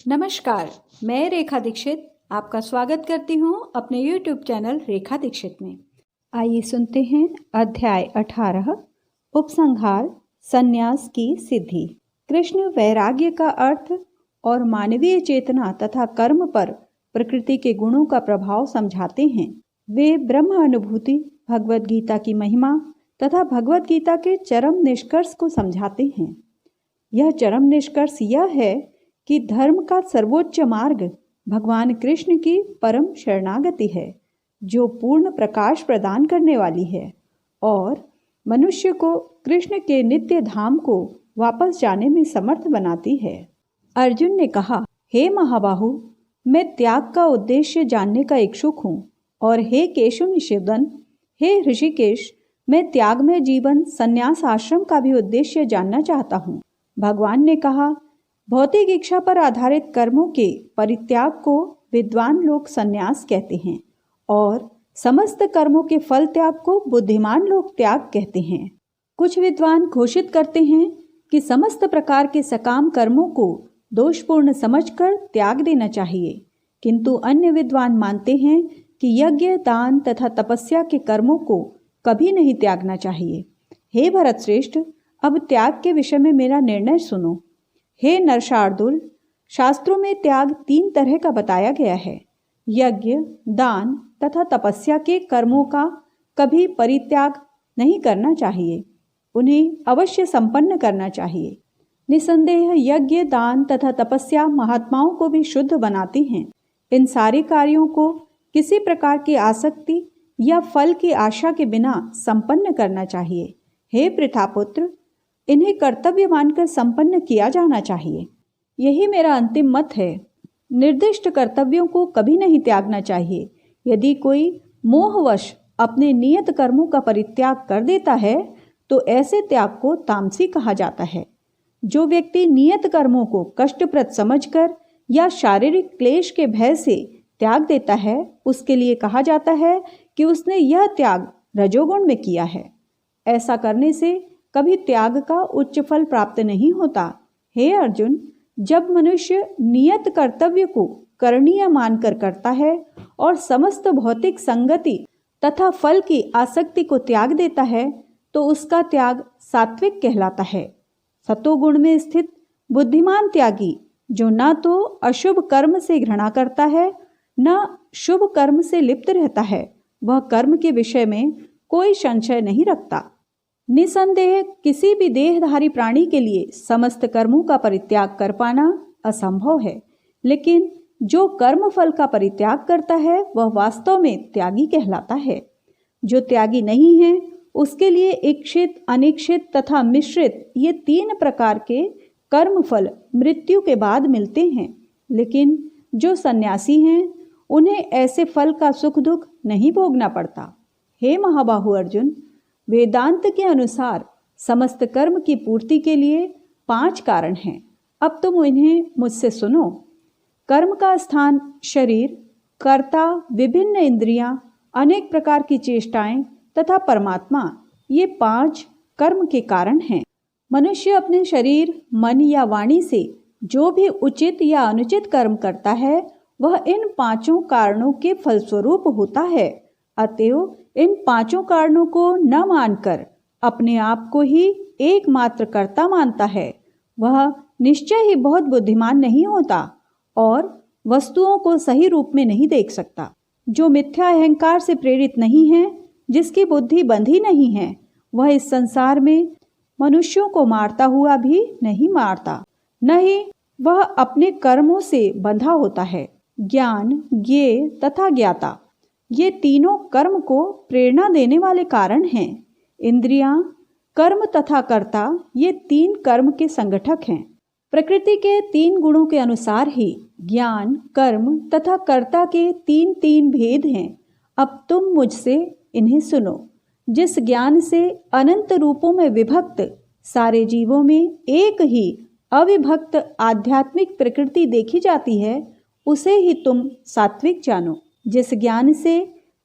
नमस्कार, मैं रेखा दीक्षित आपका स्वागत करती हूँ अपने YouTube चैनल रेखा दीक्षित में। आइए सुनते हैं अध्याय 18 उपसंहार संन्यास की सिद्धि। कृष्ण वैराग्य का अर्थ और मानवीय चेतना तथा कर्म पर प्रकृति के गुणों का प्रभाव समझाते हैं। वे ब्रह्म अनुभूति, भगवद गीता की महिमा तथा भगवद गीता के चरम निष्कर्ष को समझाते हैं। यह चरम निष्कर्ष यह है कि धर्म का सर्वोच्च मार्ग भगवान कृष्ण की परम शरणागति है, जो पूर्ण प्रकाश प्रदान करने वाली है और मनुष्य को कृष्ण के नित्य धाम को वापस जाने में समर्थ बनाती है। अर्जुन ने कहा, हे महाबाहु, मैं त्याग का उद्देश्य जानने का इच्छुक हूँ, और हे केशुनिषेदन, हे ऋषिकेश, मैं त्याग में जीवन संन्यास आश्रम का भी उद्देश्य जानना चाहता हूँ। भगवान ने कहा, भौतिक इच्छा पर आधारित कर्मों के परित्याग को विद्वान लोग संन्यास कहते हैं और समस्त कर्मों के फल त्याग को बुद्धिमान लोग त्याग कहते हैं। कुछ विद्वान घोषित करते हैं कि समस्त प्रकार के सकाम कर्मों को दोषपूर्ण समझकर त्याग देना चाहिए, किंतु अन्य विद्वान मानते हैं कि यज्ञ, दान तथा तपस्या के कर्मों को कभी नहीं त्यागना चाहिए। हे भरत श्रेष्ठ, अब त्याग के विषय में मेरा निर्णय सुनो। हे नरशार्दुल, शास्त्रों में त्याग 3 तरह का बताया गया है। यज्ञ, दान तथा तपस्या के कर्मों का कभी परित्याग नहीं करना चाहिए, उन्हें अवश्य संपन्न करना चाहिए। निसंदेह यज्ञ, दान तथा तपस्या महात्माओं को भी शुद्ध बनाती हैं। इन सारे कार्यों को किसी प्रकार की आसक्ति या फल की आशा के बिना संपन्न करना चाहिए। हे पृथापुत्र, इन्हें कर्तव्य मानकर संपन्न किया जाना चाहिए। यही मेरा अंतिम मत है। निर्दिष्ट कर्तव्यों को कभी नहीं त्यागना चाहिए। यदि कोई मोहवश अपने नियत कर्मों का परित्याग कर देता है तो ऐसे त्याग को तामसी कहा जाता है। जो व्यक्ति नियत कर्मों को कष्टप्रद समझकर या शारीरिक क्लेश के भय से त्याग देता है, उसके लिए कहा जाता है कि उसने यह त्याग रजोगुण में किया है। ऐसा करने से कभी त्याग का उच्च फल प्राप्त नहीं होता। हे अर्जुन, जब मनुष्य नियत कर्तव्य को करणीय मानकर करता है और समस्त भौतिक संगति तथा फल की आसक्ति को त्याग देता है तो उसका त्याग सात्विक कहलाता है। सतोगुण में स्थित बुद्धिमान त्यागी, जो न तो अशुभ कर्म से घृणा करता है न शुभ कर्म से लिप्त रहता है, वह कर्म के विषय में कोई संशय नहीं रखता। निसंदेह किसी भी देहधारी प्राणी के लिए समस्त कर्मों का परित्याग कर पाना असंभव है, लेकिन जो कर्म फल का परित्याग करता है वह वास्तव में त्यागी कहलाता है। जो त्यागी नहीं है उसके लिए इच्छित, अनिच्छित तथा मिश्रित ये 3 प्रकार के कर्म फल मृत्यु के बाद मिलते हैं, लेकिन जो सन्यासी हैं उन्हें ऐसे फल का सुख दुख नहीं भोगना पड़ता। हे महाबाहु अर्जुन, वेदांत के अनुसार समस्त कर्म की पूर्ति के लिए 5 कारण हैं। अब तुम इन्हें मुझसे सुनो। कर्म का स्थान शरीर, कर्ता, विभिन्न इंद्रियां, अनेक प्रकार की चेष्टाएं तथा परमात्मा, ये 5 कर्म के कारण हैं। मनुष्य अपने शरीर, मन या वाणी से जो भी उचित या अनुचित कर्म करता है वह इन 5 कारणों के फलस्वरूप होता है। अतएव इन 5 कारणों को न मानकर अपने आप को ही एकमात्र कर्ता मानता है, वह निश्चय ही बहुत बुद्धिमान नहीं होता और वस्तुओं को सही रूप में नहीं देख सकता। जो मिथ्या अहंकार से प्रेरित नहीं है, जिसकी बुद्धि बंधी नहीं है, वह इस संसार में मनुष्यों को मारता हुआ भी नहीं मारता, न ही वह अपने कर्मों से बंधा होता है। ज्ञान, ज्ञेय तथा ज्ञाता, ये तीनों कर्म को प्रेरणा देने वाले कारण हैं। इंद्रियां, कर्म तथा कर्ता, ये 3 कर्म के संगठक हैं। प्रकृति के 3 गुणों के अनुसार ही ज्ञान, कर्म तथा कर्ता के 3 भेद हैं। अब तुम मुझसे इन्हें सुनो। जिस ज्ञान से अनंत रूपों में विभक्त सारे जीवों में एक ही अविभक्त आध्यात्मिक प्रकृति देखी जाती है, उसे ही तुम सात्विक जानो। जिस ज्ञान से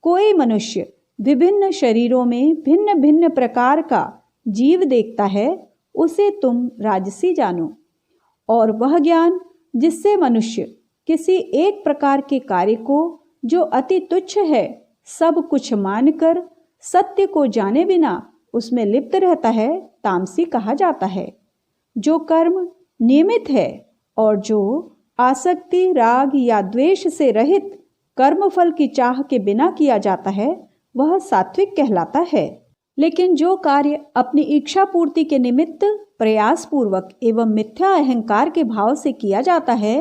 कोई मनुष्य विभिन्न शरीरों में भिन्न भिन्न प्रकार का जीव देखता है, उसे तुम राजसी जानो। और वह ज्ञान जिससे मनुष्य किसी एक प्रकार के कार्य को जो अति तुच्छ है सब कुछ मानकर सत्य को जाने बिना उसमें लिप्त रहता है, तामसी कहा जाता है। जो कर्म नियमित है और जो आसक्ति, राग या द्वेष से रहित कर्मफल की चाह के बिना किया जाता है वह सात्विक कहलाता है। लेकिन जो कार्य अपनी इच्छा पूर्ति के निमित्त प्रयास पूर्वक एवं मिथ्या अहंकार के भाव से किया जाता है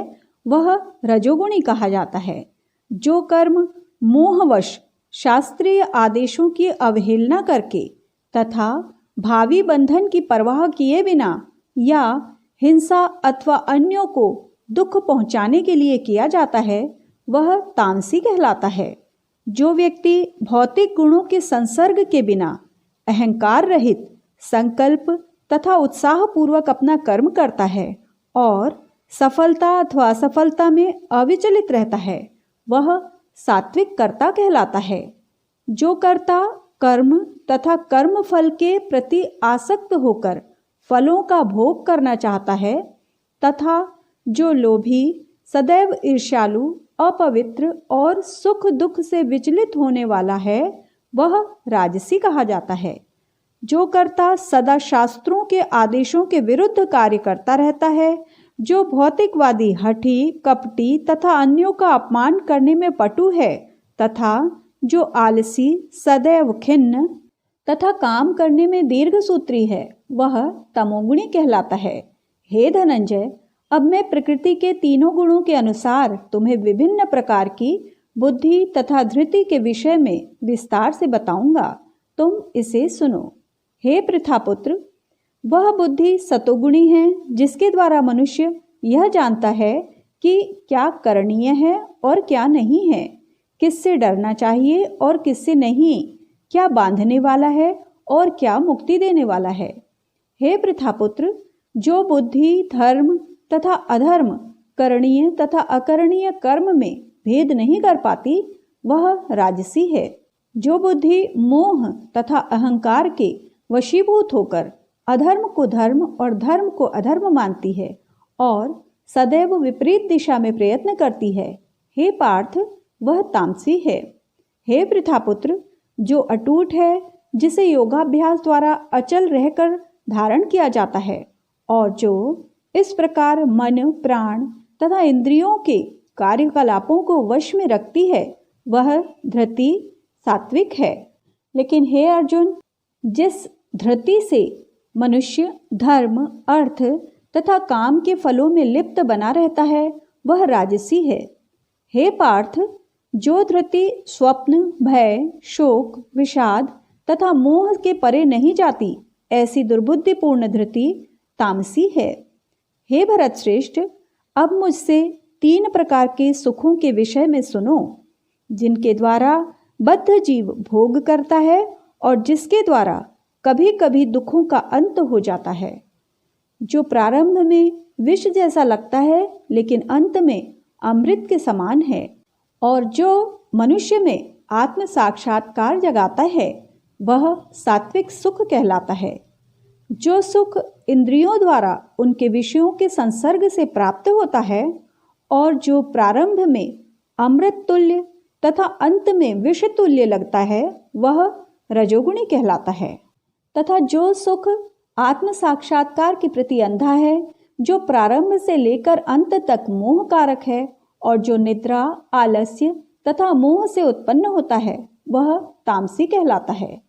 वह रजोगुणी कहा जाता है। जो कर्म मोहवश शास्त्रीय आदेशों की अवहेलना करके तथा भावी बंधन की परवाह किए बिना या हिंसा अथवा अन्यों को दुख पहुंचाने के लिए किया जाता है वह तामसी कहलाता है। जो व्यक्ति भौतिक गुणों के संसर्ग के बिना अहंकार रहित संकल्प तथा उत्साह पूर्वक अपना कर्म करता है और सफलता अथवा असफलता में अविचलित रहता है वह सात्विक कर्ता कहलाता है। जो कर्ता कर्म तथा कर्म फल के प्रति आसक्त होकर फलों का भोग करना चाहता है तथा जो लोभी, सदैव ईर्ष्यालु, अपवित्र और सुख दुख से विचलित होने वाला है वह राजसी कहा जाता है। जो कर्ता सदा शास्त्रों के आदेशों के विरुद्ध कार्य करता रहता है, जो भौतिकवादी, हठी, कपटी तथा अन्यों का अपमान करने में पटु है तथा जो आलसी, सदैव खिन्न तथा काम करने में दीर्घसूत्री है वह तमोगुणी कहलाता है। हे धनंजय, अब मैं प्रकृति के तीनों गुणों के अनुसार तुम्हें विभिन्न प्रकार की बुद्धि तथा धृति के विषय में विस्तार से बताऊंगा, तुम इसे सुनो। हे पृथापुत्र, वह बुद्धि सतोगुणी है जिसके द्वारा मनुष्य यह जानता है कि क्या करणीय है और क्या नहीं है, किससे डरना चाहिए और किससे नहीं, क्या बांधने वाला है और क्या मुक्ति देने वाला है। हे पृथापुत्र, जो बुद्धि धर्म तथा अधर्म, करणीय तथा अकरणीय कर्म में भेद नहीं कर पाती वह राजसी है। जो बुद्धि मोह तथा अहंकार के वशीभूत होकर अधर्म को धर्म और धर्म को अधर्म मानती है और सदैव विपरीत दिशा में प्रयत्न करती है, हे पार्थ, वह तामसी है। हे पृथापुत्र, जो अटूट है, जिसे योगाभ्यास द्वारा अचल रहकर धारण किया जाता है और जो इस प्रकार मन, प्राण तथा इंद्रियों के कार्यकलापों को वश में रखती है वह धृति सात्विक है। लेकिन हे अर्जुन, जिस धृति से मनुष्य धर्म, अर्थ तथा काम के फलों में लिप्त बना रहता है वह राजसी है। हे पार्थ, जो धृति स्वप्न, भय, शोक, विषाद तथा मोह के परे नहीं जाती ऐसी दुर्बुद्धिपूर्ण धृति तामसी है। हे भरत श्रेष्ठ, अब मुझसे 3 प्रकार के सुखों के विषय में सुनो जिनके द्वारा बद्ध जीव भोग करता है और जिसके द्वारा कभी कभी दुखों का अंत हो जाता है। जो प्रारंभ में विष जैसा लगता है लेकिन अंत में अमृत के समान है और जो मनुष्य में आत्म साक्षात्कार जगाता है वह सात्विक सुख कहलाता है। जो सुख इंद्रियों द्वारा उनके विषयों के संसर्ग से प्राप्त होता है और जो प्रारंभ में अमृत तुल्य तथा अंत में विष तुल्य लगता है वह रजोगुणी कहलाता है। तथा जो सुख आत्म साक्षात्कार के प्रति अंधा है, जो प्रारंभ से लेकर अंत तक मोह कारक है और जो निद्रा, आलस्य तथा मोह से उत्पन्न होता है वह तामसी कहलाता है।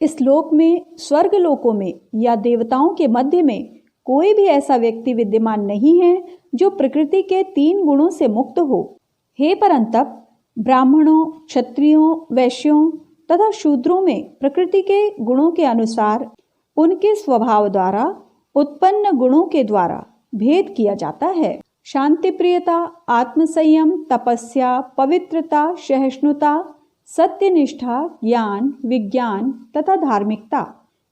इस लोक में, स्वर्ग लोकों में या देवताओं के मध्य में कोई भी ऐसा व्यक्ति विद्यमान नहीं है जो प्रकृति के 3 गुणों से मुक्त हो। हे परंतप, ब्राह्मणों, क्षत्रियों, वैश्यों तथा शूद्रों में प्रकृति के गुणों के अनुसार उनके स्वभाव द्वारा उत्पन्न गुणों के द्वारा भेद किया जाता है। शांति प्रियता, आत्मसंयम, तपस्या, पवित्रता, सहिष्णुता, सत्यनिष्ठा, ज्ञान, विज्ञान तथा धार्मिकता,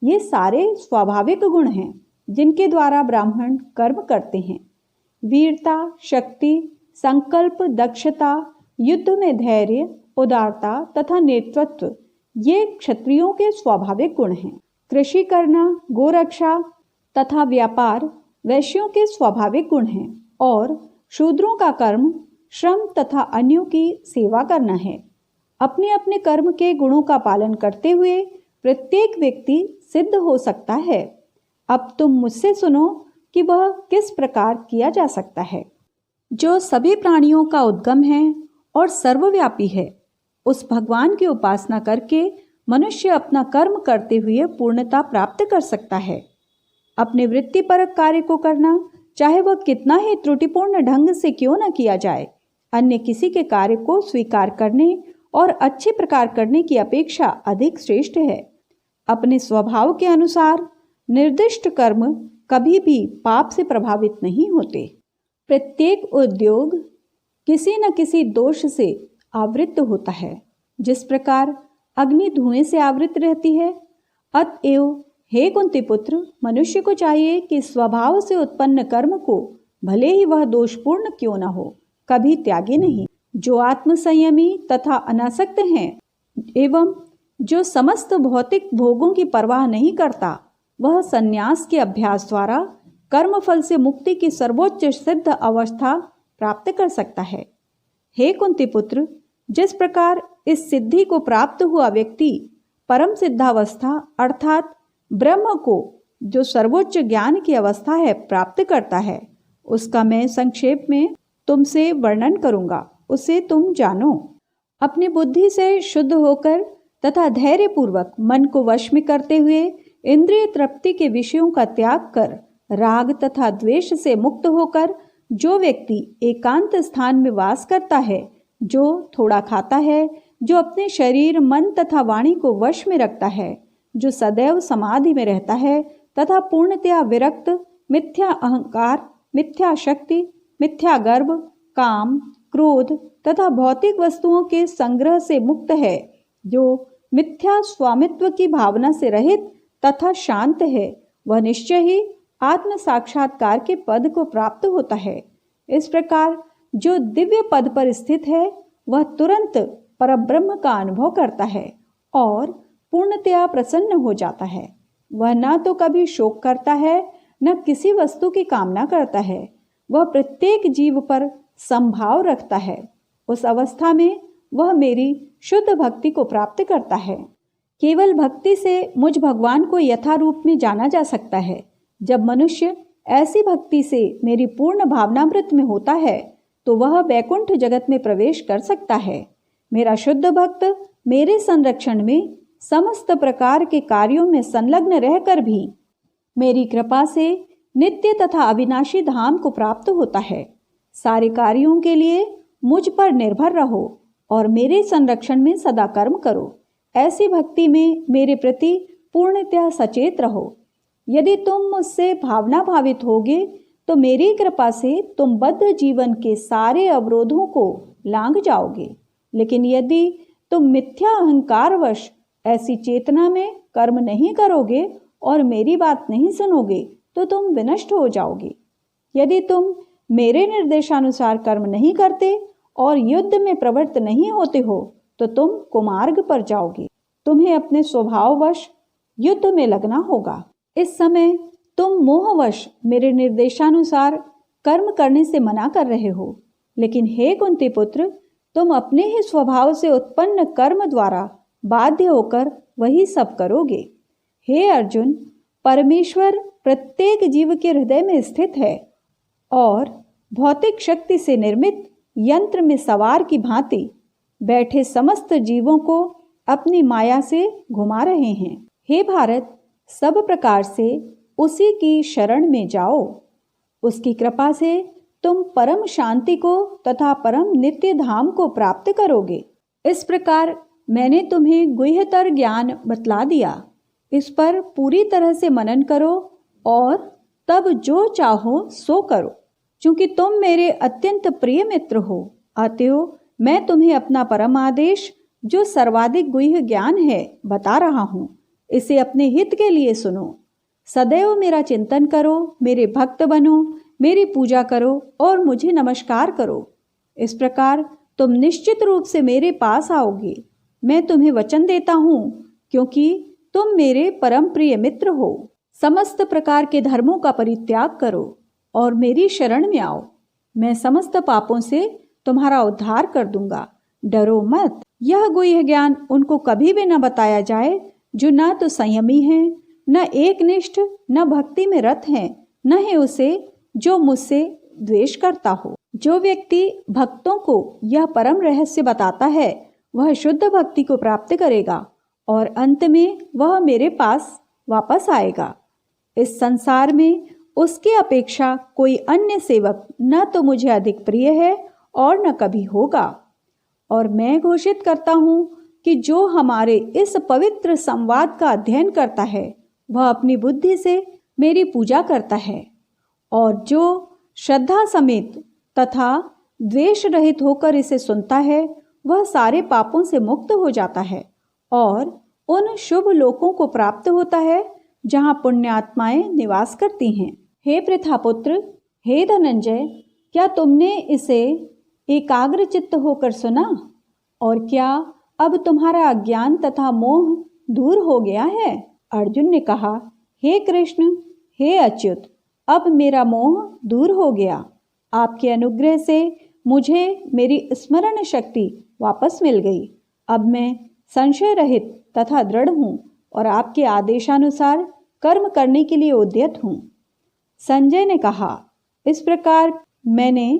ये सारे स्वाभाविक गुण हैं जिनके द्वारा ब्राह्मण कर्म करते हैं। वीरता, शक्ति, संकल्प, दक्षता, युद्ध में धैर्य, उदारता तथा नेतृत्व, ये क्षत्रियों के स्वाभाविक गुण हैं। कृषि करना, गोरक्षा तथा व्यापार वैश्यों के स्वाभाविक गुण हैं और शूद्रों का कर्म श्रम तथा अन्यों की सेवा करना है। अपने अपने कर्म के गुणों का पालन करते हुए प्रत्येक व्यक्ति सिद्ध हो सकता है। अब तुम मुझसे सुनो कि वह किस प्रकार किया जा सकता है। जो सभी प्राणियों का उद्गम है और सर्वव्यापी है, उस भगवान की उपासना करके मनुष्य अपना कर्म करते हुए पूर्णता प्राप्त कर सकता है। अपने वृत्तिपरक कार्य को करना, चाहे वह कितना ही त्रुटिपूर्ण ढंग से क्यों न किया जाए, अन्य किसी के कार्य को स्वीकार करने और अच्छे प्रकार करने की अपेक्षा अधिक श्रेष्ठ है। अपने स्वभाव के अनुसार निर्दिष्ट कर्म कभी भी पाप से प्रभावित नहीं होते। प्रत्येक उद्योग किसी न किसी दोष से आवृत होता है, जिस प्रकार अग्नि धुएं से आवृत रहती है। अतएव हे कुंती पुत्र, मनुष्य को चाहिए कि स्वभाव से उत्पन्न कर्म को, भले ही वह दोषपूर्ण क्यों न हो, कभी त्यागे नहीं। जो आत्मसंयमी तथा अनासक्त हैं एवं जो समस्त भौतिक भोगों की परवाह नहीं करता, वह संन्यास के अभ्यास द्वारा कर्मफल से मुक्ति की सर्वोच्च सिद्ध अवस्था प्राप्त कर सकता है। हे कुंती पुत्र, जिस प्रकार इस सिद्धि को प्राप्त हुआ व्यक्ति परम सिद्धावस्था अर्थात ब्रह्म को, जो सर्वोच्च ज्ञान की अवस्था है, प्राप्त करता है, उसका मैं संक्षेप में तुमसे वर्णन करूंगा, उसे तुम जानो। अपनी बुद्धि से शुद्ध होकर तथा धैर्य पूर्वक मन को वश में करते हुए इंद्रिय तृप्ति के विषयों का त्याग कर राग तथा द्वेष से मुक्त होकर जो व्यक्ति एकांत स्थान में वास करता है, जो थोड़ा खाता है, जो अपने शरीर मन तथा वाणी को वश में रखता है, जो सदैव समाधि में रहता है तथा पूर्णतया विरक्त, मिथ्या अहंकार, मिथ्या शक्ति, मिथ्या गर्व, काम, क्रोध तथा भौतिक वस्तुओं के संग्रह से मुक्त है, जो मिथ्या स्वामित्व की भावना से रहित तथा शांत है, वह निश्चय ही आत्म साक्षात्कार के पद को प्राप्त होता है। इस प्रकार जो दिव्य पद पर स्थित है, वह तुरंत परब्रह्म का अनुभव करता है और पूर्णतया प्रसन्न हो जाता है। वह न तो कभी शोक करता है, न किसी वस्तु की कामना करता है। वह प्रत्येक जीव पर संभाव रखता है। उस अवस्था में वह मेरी शुद्ध भक्ति को प्राप्त करता है। केवल भक्ति से मुझ भगवान को यथारूप में जाना जा सकता है। जब मनुष्य ऐसी भक्ति से मेरी पूर्ण भावनामृत में होता है, तो वह वैकुंठ जगत में प्रवेश कर सकता है। मेरा शुद्ध भक्त मेरे संरक्षण में समस्त प्रकार के कार्यों में संलग्न रहकर भी मेरी कृपा से नित्य तथा अविनाशी धाम को प्राप्त होता है। सारे कार्यों के लिए मुझ पर निर्भर रहो और मेरे संरक्षण में सदा कर्म करो। ऐसी भक्ति में मेरे प्रति पूर्णतया सचेत रहो। यदि तुम मुझसे भावना भावित होगे, तो मेरी कृपा से तुम बद्ध जीवन के सारे अवरोधों को लांघ जाओगे। लेकिन यदि तुम मिथ्या अहंकारवश ऐसी चेतना में कर्म नहीं करोगे और मेरी बात नहीं सुनोगे, तो तुम विनष्ट हो जाओगे। यदि तुम मेरे निर्देशानुसार कर्म नहीं करते और युद्ध में प्रवृत्त नहीं होते हो, तो तुम कुमार्ग पर जाओगे। तुम्हें अपने स्वभाववश युद्ध में लगना होगा। इस समय तुम मोहवश मेरे निर्देशानुसार कर्म करने से मना कर रहे हो। लेकिन हे कुंती पुत्र, तुम अपने ही स्वभाव से उत्पन्न कर्म द्वारा बाध्य होकर वही सब करोगे। हे अर्जुन, परमेश्वर प्रत्येक जीव के हृदय में स्थित है और भौतिक शक्ति से निर्मित यंत्र में सवार की भांति बैठे समस्त जीवों को अपनी माया से घुमा रहे हैं। हे भारत, सब प्रकार से उसी की शरण में जाओ। उसकी कृपा से तुम परम शांति को तथा परम नित्य धाम को प्राप्त करोगे। इस प्रकार मैंने तुम्हें गुह्यतर ज्ञान बतला दिया। इस पर पूरी तरह से मनन करो और तब जो चाहो सो करो। चूंकि तुम मेरे अत्यंत प्रिय मित्र हो, अतएव मैं तुम्हें अपना परम आदेश, जो सर्वाधिक गुह्य ज्ञान है, बता रहा हूँ। इसे अपने हित के लिए सुनो। सदैव मेरा चिंतन करो, मेरे भक्त बनो, मेरी पूजा करो और मुझे नमस्कार करो। इस प्रकार तुम निश्चित रूप से मेरे पास आओगे। मैं तुम्हें वचन देता हूँ, क्योंकि तुम मेरे परम प्रिय मित्र हो। समस्त प्रकार के धर्मों का परित्याग करो और मेरी शरण में आओ। मैं समस्त पापों से तुम्हारा उद्धार कर दूंगा, डरो मत। यह गुह्य ज्ञान उनको कभी भी न बताया जाए जो न तो संयमी हैं, न एकनिष्ठ, न भक्ति में रत हैं, न ही उसे जो मुझसे द्वेष करता हो। जो व्यक्ति भक्तों को यह परम रहस्य बताता है वह शुद्ध भक्ति को प्राप्त करेगा और अंत में वह मेरे पास वापस आएगा। इस संसार में उसके अपेक्षा कोई अन्य सेवक न तो मुझे अधिक प्रिय है और न कभी होगा। और मैं घोषित करता हूँ कि जो हमारे इस पवित्र संवाद का अध्ययन करता है वह अपनी बुद्धि से मेरी पूजा करता है, और जो श्रद्धा समेत तथा द्वेष रहित होकर इसे सुनता है वह सारे पापों से मुक्त हो जाता है और उन शुभ लोकों को प्राप्त होता है जहाँ पुण्यात्माएं निवास करती हैं। हे पृथापुत्र, हे धनंजय, क्या तुमने इसे एकाग्र चित्त होकर सुना? और क्या अब तुम्हारा अज्ञान तथा मोह दूर हो गया है? अर्जुन ने कहा, हे कृष्ण, हे अच्युत, अब मेरा मोह दूर हो गया। आपके अनुग्रह से मुझे मेरी स्मरण शक्ति वापस मिल गई। अब मैं संशय रहित तथा दृढ़ हूँ और आपके आदेशानुसार कर्म करने के लिए उद्यत हूँ। संजय ने कहा, इस प्रकार मैंने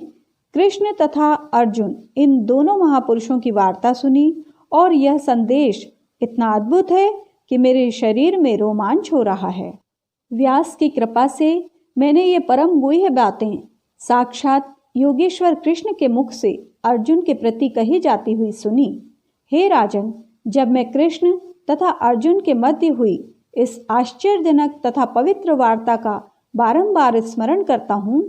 कृष्ण तथा अर्जुन इन दोनों महापुरुषों की वार्ता सुनी और यह संदेश इतना अद्भुत है कि मेरे शरीर में रोमांच हो रहा है। व्यास की कृपा से मैंने ये परम गुह्य बातें साक्षात योगेश्वर कृष्ण के मुख से अर्जुन के प्रति कही जाती हुई सुनी। हे राजन, जब मैं कृष्ण तथा अर्जुन के मध्य हुई इस आश्चर्यजनक तथा पवित्र वार्ता का बारंबार स्मरण करता हूँ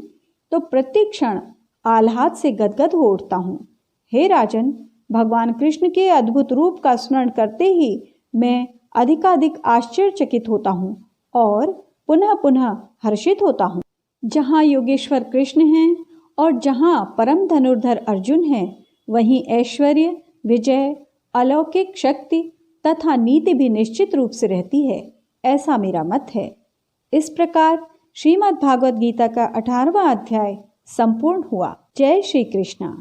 तो प्रतिक्षण आह्लाद से गदगद हो उठता हूँ। हे राजन, भगवान कृष्ण के अद्भुत रूप का स्मरण करते ही मैं अधिकाधिक आश्चर्यचकित होता हूँ और पुनः पुनः हर्षित होता हूँ। जहाँ योगेश्वर कृष्ण हैं और जहाँ परम धनुर्धर अर्जुन हैं, वहीं ऐश्वर्य, विजय, अलौकिक शक्ति तथा नीति भी निश्चित रूप से रहती है, ऐसा मेरा मत है। इस प्रकार श्रीमद् भागवत गीता का 18वां अध्याय संपूर्ण हुआ। जय श्री कृष्ण।